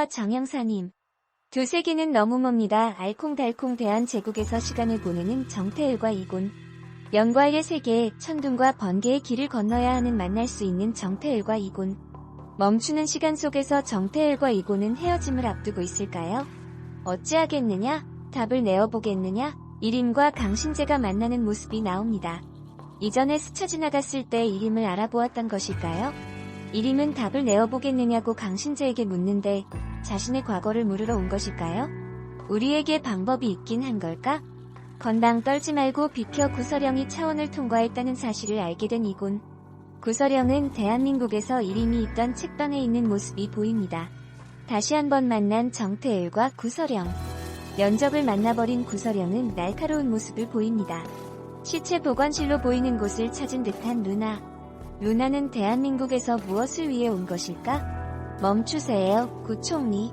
정태일과 정영사님. 두 세기는 너무 멉니다. 알콩달콩 대한제국에서 시간을 보내는 정태일과 이곤. 연과의 세계, 천둥과 번개의 길을 건너야 하는 만날 수 있는 정태일과 이곤. 멈추는 시간 속에서 정태일과 이곤은 헤어짐을 앞두고 있을까요? 어찌하겠느냐? 답을 내어보겠느냐? 이림과 강신재가 만나는 모습이 나옵니다. 이전에 스쳐 지나갔을 때 이림을 알아보았던 것일까요? 이림은 답을 내어보겠느냐고 강신재에게 묻는데 자신의 과거를 물으러 온 것일까요? 우리에게 방법이 있긴 한 걸까? 건당 떨지 말고 비켜. 구서령이 차원을 통과했다는 사실을 알게 된 이곤. 구서령은 대한민국에서 이림이 있던 책방에 있는 모습이 보입니다. 다시 한번 만난 정태일과 구서령. 면접을 만나버린 구서령은 날카로운 모습을 보입니다. 시체 보관실로 보이는 곳을 찾은 듯한 루나. 루나는 대한민국에서 무엇을 위해 온 것일까? 멈추세요, 구총리.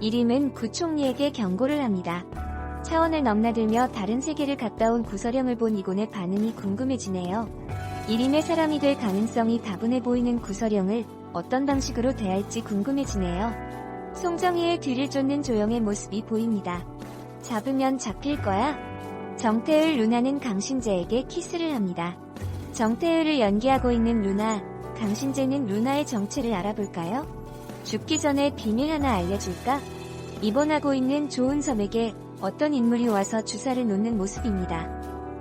이림은 구총리에게 경고를 합니다. 차원을 넘나들며 다른 세계를 갔다 온 구서령을 본 이곤의 반응이 궁금해지네요. 이림의 사람이 될 가능성이 다분해 보이는 구서령을 어떤 방식으로 대할지 궁금해지네요. 송정희의 뒤를 쫓는 조영의 모습이 보입니다. 잡으면 잡힐 거야? 정태일. 루나는 강신재에게 키스를 합니다. 정태일을 연기하고 있는 루나, 강신재는 루나의 정체를 알아볼까요? 죽기 전에 비밀 하나 알려줄까? 입원하고 있는 조은섭에게 어떤 인물이 와서 주사를 놓는 모습입니다.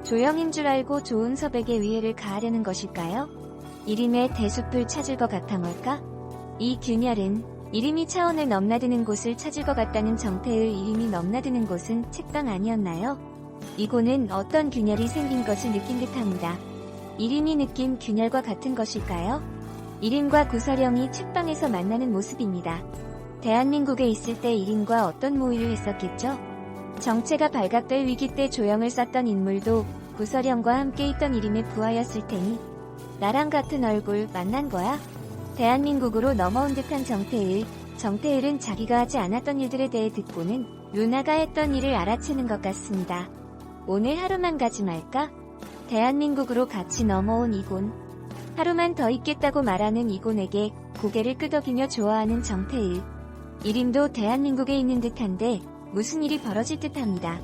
조영인 줄 알고 조은섭에게 위해를 가하려는 것일까요? 이림의 대숲을 찾을 것 같아 뭘까? 이 균열은 이림이 차원을 넘나드는 곳을 찾을 것 같다는 정태일. 이림이 넘나드는 곳은 책방 아니었나요? 이곤은 어떤 균열이 생긴 것을 느낀 듯합니다. 이림이 느낀 균열과 같은 것일까요? 이림과 구서령이 책방에서 만나는 모습입니다. 대한민국에 있을 때 이림과 어떤 모의를 했었겠죠? 정체가 발각될 위기 때 조영을 썼던 인물도 구서령과 함께 있던 이림의 부하였을 테니 나랑 같은 얼굴 만난 거야? 대한민국으로 넘어온 듯한 정태일. 정태일은 자기가 하지 않았던 일들에 대해 듣고는 루나가 했던 일을 알아채는 것 같습니다. 오늘 하루만 가지 말까? 대한민국으로 같이 넘어온 이곤. 하루만 더 있겠다고 말하는 이곤에게 고개를 끄덕이며 좋아하는 정태일. 이림도 대한민국에 있는 듯한데 무슨 일이 벌어질 듯합니다.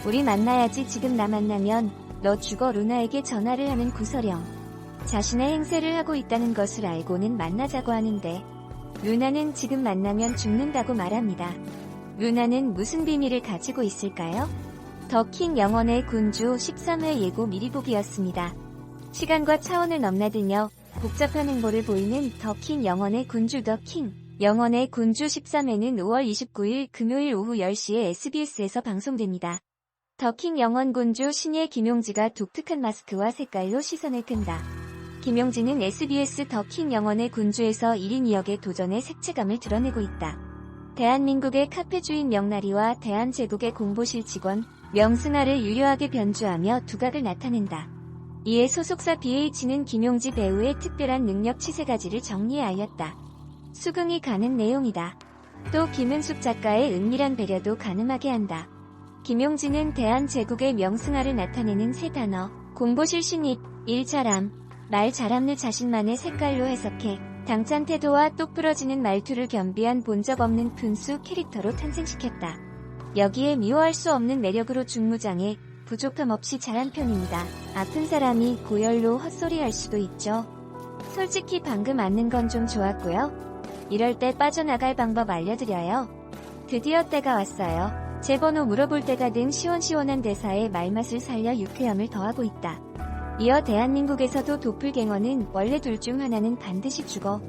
우리 만나야지. 지금 나 만나면 너 죽어. 루나에게 전화를 하는 구서령. 자신의 행세를 하고 있다는 것을 알고는 만나자고 하는데 루나는 지금 만나면 죽는다고 말합니다. 루나는 무슨 비밀을 가지고 있을까요? 더킹 영원의 군주 13회 예고 미리 보기였습니다. 시간과 차원을 넘나들며 복잡한 행보를 보이는 더킹 영원의 군주. 더킹 영원의 군주 13회는 5월 29일 금요일 오후 10시에 SBS에서 방송됩니다. 더킹 영원 군주 신예 김용지가 독특한 마스크와 색깔로 시선을 끈다. 김용지는 SBS 더킹 영원의 군주에서 1인 2역의 도전의 색채감을 드러내고 있다. 대한민국의 카페 주인 명나리와 대한제국의 공보실 직원 명승아를 유려하게 변주하며 두각을 나타낸다. 이에 소속사 BH는 김용지 배우의 특별한 능력 치세가지를 정리해 알렸다. 수긍이 가는 내용이다. 또 김은숙 작가의 은밀한 배려도 가늠하게 한다. 김용지는 대한제국의 명승아를 나타내는 세 단어, 공보실 신입, 일 잘함, 말 잘함을 자신만의 색깔로 해석해 당찬 태도와 똑부러지는 말투를 겸비한 본 적 없는 푼수 캐릭터로 탄생시켰다. 여기에 미워할 수 없는 매력으로 중무장해 부족함 없이 잘한 편입니다. 아픈 사람이 고열로 헛소리할 수도 있죠. 솔직히 방금 앉는 건 좀 좋았고요. 이럴 때 빠져나갈 방법 알려드려요. 드디어 때가 왔어요. 제 번호 물어볼 때가 된 시원시원한 대사에 말맛을 살려 유쾌함을 더하고 있다. 이어 대한민국에서도 도플갱어는 원래 둘 중 하나는 반드시 죽어.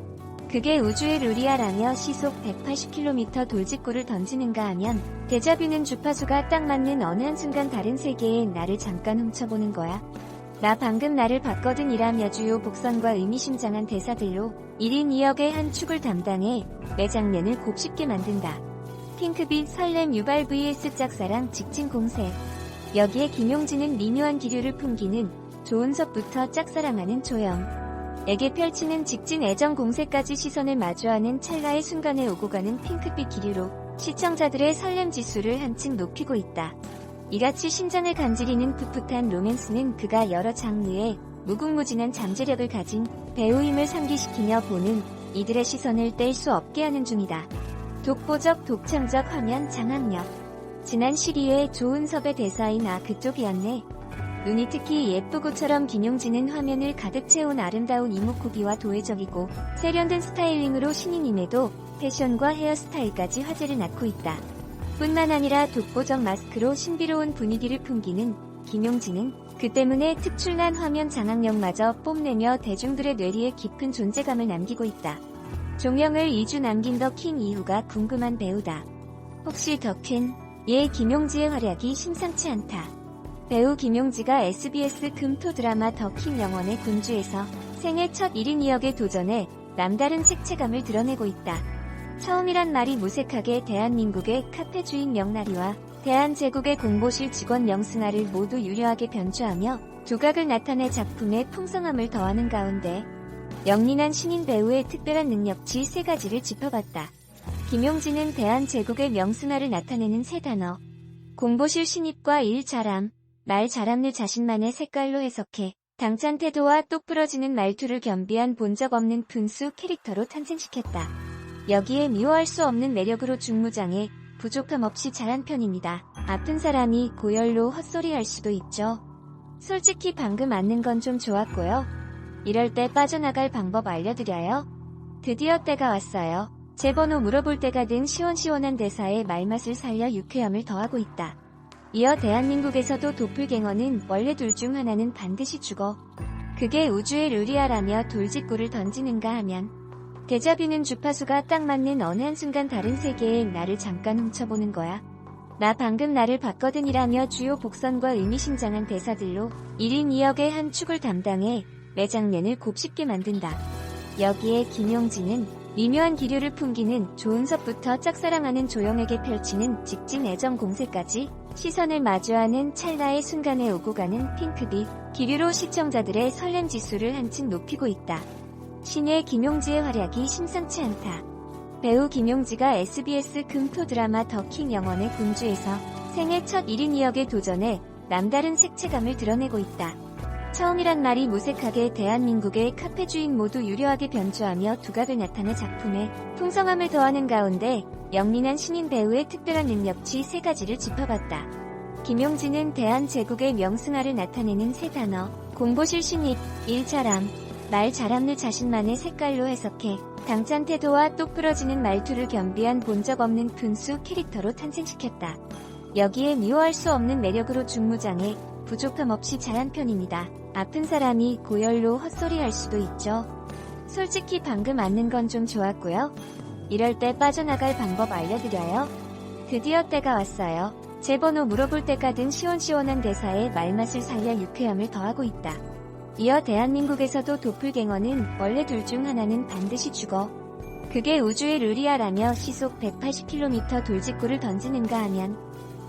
그게 우주의 룰이야라며 시속 180km 돌직구를 던지는가 하면 데자뷰는 주파수가 딱 맞는 어느 한순간 다른 세계에 나를 잠깐 훔쳐보는 거야. 나 방금 나를 봤거든 이라며 주요 복선과 의미심장한 대사들로 1인 2역의 한 축을 담당해 매 장면을 곱씹게 만든다. 핑크빛 설렘 유발 vs 짝사랑 직진 공세. 여기에 김용지는 미묘한 기류를 풍기는 조은섭부터 짝사랑하는 조영에게 펼치는 직진 애정 공세까지 시선을 마주하는 찰나의 순간에 오고 가는 핑크빛 기류로 시청자들의 설렘 지수를 한층 높이고 있다. 이같이 심장을 간지리는 풋풋한 로맨스는 그가 여러 장르의 무궁무진한 잠재력을 가진 배우임을 상기시키며 보는 이들의 시선을 뗄 수 없게 하는 중이다. 독보적 독창적 화면 장악력. 지난 12회 조은섭의 대사인 아 그쪽이었네. 눈이 특히 예쁘고처럼 김용진은 화면을 가득 채운 아름다운 이목구비와 도회적이고 세련된 스타일링으로 신인임에도 패션과 헤어스타일까지 화제를 낳고 있다. 뿐만 아니라 독보적 마스크로 신비로운 분위기를 풍기는 김용진은 그 때문에 특출난 화면 장악력마저 뽐내며 대중들의 뇌리에 깊은 존재감을 남기고 있다. 종영을 2주 남긴 더 킹 이후가 궁금한 배우다. 혹시 더 퀸? 예, 김용지의 활약이 심상치 않다. 배우 김용지가 SBS 금토 드라마 더 킹 영원의 군주에서 생애 첫 1인 2역에 도전해 남다른 색채감을 드러내고 있다. 처음이란 말이 무색하게 대한민국의 카페 주인 명나리와 대한제국의 공보실 직원 명승아를 모두 유려하게 변주하며 두각을 나타내 작품의 풍성함을 더하는 가운데 영린한 신인 배우의 특별한 능력치 3가지를 짚어봤다. 김용진은 대한제국의 명승아를 나타내는 3단어. 공보실 신입과 일 잘함, 말 잘함을 자신만의 색깔로 해석해 당찬 태도와 똑부러지는 말투를 겸비한 본 적 없는 분수 캐릭터로 탄생시켰다. 여기에 미워할 수 없는 매력으로 중무장해 부족함 없이 잘한 편입니다. 아픈 사람이 고열로 헛소리할 수도 있죠. 솔직히 방금 앉는 건 좀 좋았고요. 이럴 때 빠져나갈 방법 알려드려요. 드디어 때가 왔어요. 제 번호 물어볼 때가 등 시원시원한 대사에 말맛을 살려 유쾌함을 더하고 있다. 이어 대한민국에서도 도플갱어는 원래 둘 중 하나는 반드시 죽어. 그게 우주의 룰이야라며 돌직구를 던지는가 하면 데자뷰는 주파수가 딱 맞는 어느 한순간 다른 세계에 나를 잠깐 훔쳐보는 거야. 나 방금 나를 봤거든이라며 주요 복선과 의미심장한 대사들로 1인 2역의 한 축을 담당해 매장면을 곱씹게 만든다. 여기에 김용진은 미묘한 기류를 풍기는 조은섭부터 짝사랑하는 조영에게 펼치는 직진 애정 공세까지 시선을 마주하는 찰나의 순간에 오고 가는 핑크빛 기류로 시청자들의 설렘 지수를 한층 높이고 있다. 신예 김용지의 활약이 심상치 않다. 배우 김용지가 SBS 금토 드라마 더 킹 영원의 군주에서 생애 첫 1인 2역에 도전해 남다른 색채감을 드러내고 있다. 처음이란 말이 무색하게 대한민국의 카페 주인 모두 유려하게 변주하며 두각을 나타내 작품에 풍성함을 더하는 가운데 영린한 신인 배우의 특별한 능력치 3가지를 짚어봤다. 김용진은 대한제국의 명승아를 나타내는 3단어, 공보실 신입, 일 잘함, 말 잘함을 자신만의 색깔로 해석해 당찬 태도와 똑부러지는 말투를 겸비한 본 적 없는 분수 캐릭터로 탄생시켰다. 여기에 미워할 수 없는 매력으로 중무장해 부족함 없이 잘한 편입니다. 아픈 사람이 고열로 헛소리할 수도 있죠. 솔직히 방금 앉는 건 좀 좋았고요. 이럴 때 빠져나갈 방법 알려드려요. 드디어 때가 왔어요. 제 번호 물어볼 때가 등 시원시원한 대사에 말맛을 살려 유쾌함을 더하고 있다. 이어 대한민국에서도 도플갱어는 원래 둘 중 하나는 반드시 죽어. 그게 우주의 룰이야라며 시속 180km 돌직구를 던지는가 하면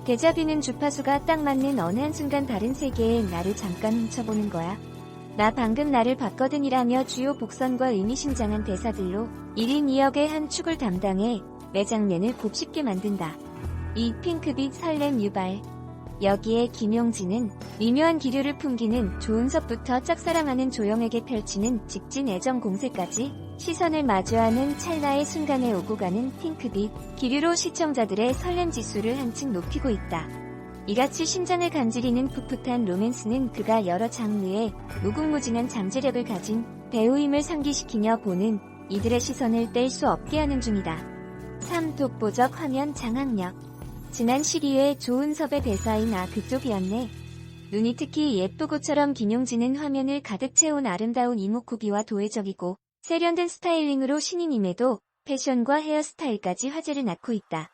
데자뷰는 주파수가 딱 맞는 어느 한순간 다른 세계에 나를 잠깐 훔쳐보는 거야. 나 방금 나를 봤거든이라며 주요 복선과 의미심장한 대사들로 1인 2역의 한 축을 담당해 매장면을 곱씹게 만든다. 이 핑크빛 설렘 유발. 여기에 김용진은 미묘한 기류를 풍기는 조은섭부터 짝사랑하는 조영에게 펼치는 직진 애정 공세까지 시선을 마주하는 찰나의 순간에 오고 가는 핑크빛 기류로 시청자들의 설렘 지수를 한층 높이고 있다. 이같이 심장을 간지리는 풋풋한 로맨스는 그가 여러 장르의 무궁무진한 잠재력을 가진 배우임을 상기시키며 보는 이들의 시선을 뗄 수 없게 하는 중이다. 3. 독보적 화면 장악력. 지난 12회 조은섭의 대사인 아 그쪽이었네. 눈이 특히 예쁘고처럼 김용진은 화면을 가득 채운 아름다운 이목구비와 도회적이고 세련된 스타일링으로 신인임에도 패션과 헤어스타일까지 화제를 낳고 있다.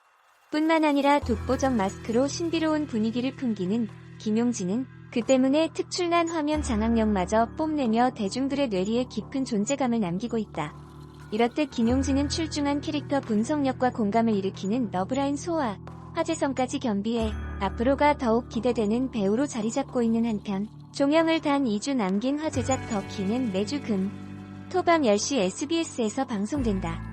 뿐만 아니라 독보적 마스크로 신비로운 분위기를 풍기는 김용진은 그 때문에 특출난 화면 장악력마저 뽐내며 대중들의 뇌리에 깊은 존재감을 남기고 있다. 이렇듯 김용진은 출중한 캐릭터 분석력과 공감을 일으키는 러브라인 소화, 화제성까지 겸비해 앞으로가 더욱 기대되는 배우로 자리잡고 있는 한편 종영을 단 2주 남긴 화제작 더 킹은 매주 금, 토 밤 10시 SBS에서 방송된다.